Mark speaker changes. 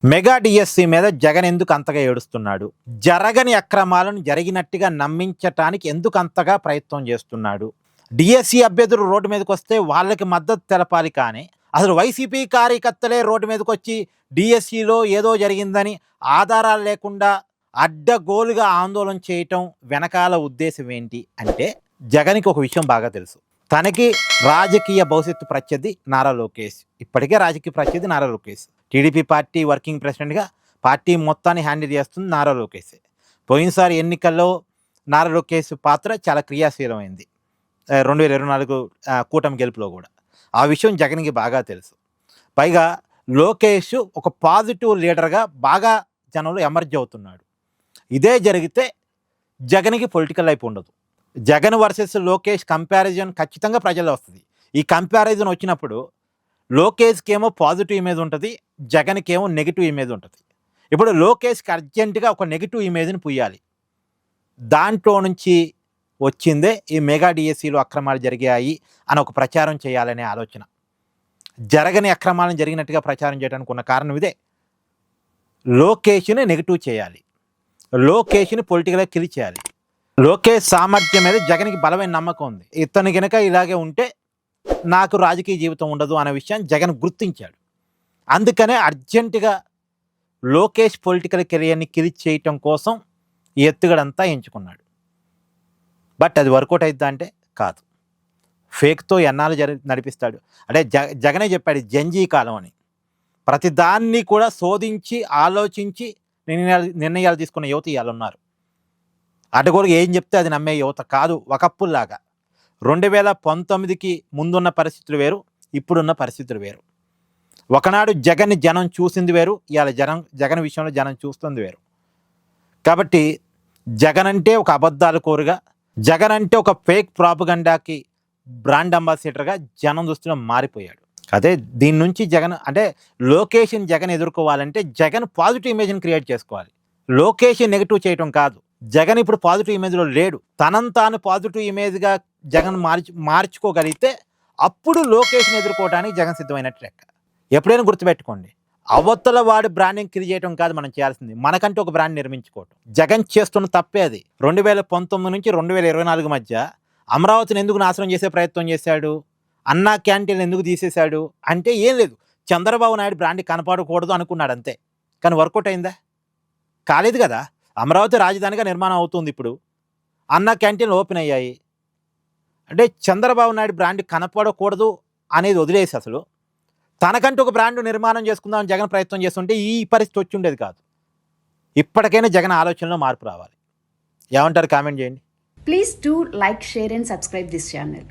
Speaker 1: Mega DSC మీద జగన్ ఎందుకు అంతగా ఏడుస్తున్నాడు? జరగని అక్రమాలను జరిగినట్టుగా నమ్మించటానికి ఎందుకు అంతగా ప్రయత్నం చేస్తున్నాడు? డిఎస్సి అభ్యర్థులు రోడ్డు మీదకి వస్తే వాళ్ళకి మద్దతు తెలపాలి, కానీ అసలు వైసీపీ కార్యకర్తలే రోడ్డు మీదకి వచ్చి డిఎస్సిలో ఏదో జరిగిందని ఆధారాలు లేకుండా అడ్డగోలుగా ఆందోళన చేయటం వెనకాల ఉద్దేశం ఏంటి అంటే, జగన్కి ఒక విషయం బాగా తెలుసు. తనకి రాజకీయ భవిష్యత్తు ప్రత్యర్థి నారా లోకేష్. ఇప్పటికే రాజకీయ ప్రత్యర్థి Nara Lokesh. TDP party working ప్రెసిడెంట్గా పార్టీ మొత్తాన్ని హ్యాండిల్ చేస్తుంది నారా లోకేష్. పోయినసారి ఎన్నికల్లో నారా లోకేష్ పాత్ర చాలా క్రియాశీలమైంది, 2024 కూటమి గెలుపులో కూడా. ఆ విషయం జగన్కి బాగా తెలుసు. పైగా లోకేష్ ఒక పాజిటివ్ లీడర్గా బాగా జనంలో ఎమర్జ్ అవుతున్నాడు. ఇదే జరిగితే జగన్కి పొలిటికల్ లైఫ్ ఉండదు. జగన్ వర్సెస్ లోకేష్ కంపారిజన్ ఖచ్చితంగా ప్రజల్లో వస్తుంది. ఈ కంపారిజన్ వచ్చినప్పుడు లోకేష్కి ఏమో పాజిటివ్ ఇమేజ్ ఉంటుంది, జగన్కి ఏమో నెగిటివ్ ఇమేజ్ ఉంటుంది. ఇప్పుడు లోకేష్కి అర్జెంటుగా ఒక నెగిటివ్ ఇమేజ్ని పుయ్యాలి. దాంట్లో నుంచి వచ్చిందే ఈ మెగా డిఎస్సిలో అక్రమాలు జరిగాయి అని ఒక ప్రచారం చేయాలనే ఆలోచన. జరగని అక్రమాలను జరిగినట్టుగా ప్రచారం చేయడానికి ఉన్న కారణం ఇదే. లోకేష్ని నెగిటివ్ చేయాలి, లోకేష్ని పొలిటికల్గా కిల్ చేయాలి. లోకేష్ సామర్థ్యం మీద జగన్కి బలమైన నమ్మకం ఉంది. ఇతను కనుక ఇలాగే ఉంటే నాకు రాజకీయ జీవితం ఉండదు అనే విషయాన్ని జగన్ గుర్తించాడు. అందుకనే అర్జెంటుగా లోకేష్ పొలిటికల్ కెరియర్ని కిల్ చేయటం కోసం ఈ ఎత్తుగడంతా ఎంచుకున్నాడు. బట్ అది వర్కౌట్ అవుతుందా అంటే కాదు. ఫేక్తో ఎన్నాళ్ళు నడిపిస్తాడు అంటే జగనే చెప్పాడు జంజీ కాలం అని. ప్రతిదాన్ని కూడా శోధించి ఆలోచించి నిర్ణయాలు తీసుకున్న యువత ఇవాళ ఉన్నారు. అటుగోరు ఏం చెప్తే అది నమ్మే యువత కాదు. ఒకప్పుల్లాగా 2019కి ముందున్న పరిస్థితులు వేరు, ఇప్పుడున్న పరిస్థితులు వేరు. ఒకనాడు జగన్ని జనం చూసింది వేరు, ఇవాళ జగన్ విషయంలో జనం చూస్తుంది వేరు. కాబట్టి జగన్ అంటే ఒక అబద్ధాల కోరుగా, జగన్ అంటే ఒక ఫేక్ ప్రాపగండాకి బ్రాండ్ అంబాసిడర్గా జనం దృష్టిలో మారిపోయాడు. అదే దీని నుంచి జగన్ అంటే లోకేష్ని జగన్ ఎదుర్కోవాలంటే జగన్ పాజిటివ్ ఇమేజ్ని క్రియేట్ చేసుకోవాలి, లోకేష్ నెగిటివ్ చేయటం కాదు. జగన్ ఇప్పుడు పాజిటివ్ ఇమేజ్లో లేడు. తాను పాజిటివ్ ఇమేజ్గా జగన్ మార్చుకోగలిగితే అప్పుడు లోకేష్ని ఎదుర్కోవడానికి జగన్ సిద్ధమైనట్టు లెక్క. ఎప్పుడైనా గుర్తుపెట్టుకోండి, అవతల వాడి బ్రాండింగ్ క్రియేట్ చేయడం కాదు మనం చేయాల్సింది, మనకంటే ఒక బ్రాండ్ నిర్మించుకోవటం. జగన్ చేస్తున్న తప్పే అది. 2019 నుంచి 2024 మధ్య అమరావతిని ఎందుకు నాశనం చేసే ప్రయత్నం చేశాడు? అన్నా క్యాంటీన్లు ఎందుకు తీసేశాడు అంటే ఏం లేదు, చంద్రబాబు నాయుడు బ్రాండ్ కనపడకూడదు అనుకున్నాడు అంతే. కానీ వర్కౌట్ అయిందా? కాలేదు కదా. అమరావతి రాజధానిగా నిర్మాణం అవుతుంది. ఇప్పుడు అన్నా క్యాంటీన్లు ఓపెన్ అయ్యాయి. అంటే చంద్రబాబు నాయుడు బ్రాండ్ కనపడకూడదు అనేది వదిలేసి అసలు తనకంటూ ఒక బ్రాండ్ నిర్మాణం చేసుకుందామని జగన్ ప్రయత్నం చేస్తుంటే ఈ పరిస్థితి వచ్చి ఉండేది కాదు. ఇప్పటికైనా జగన్ ఆలోచనలో మార్పు రావాలి. ఏమంటారు? కామెంట్ చేయండి.
Speaker 2: Please do like, share and subscribe this channel.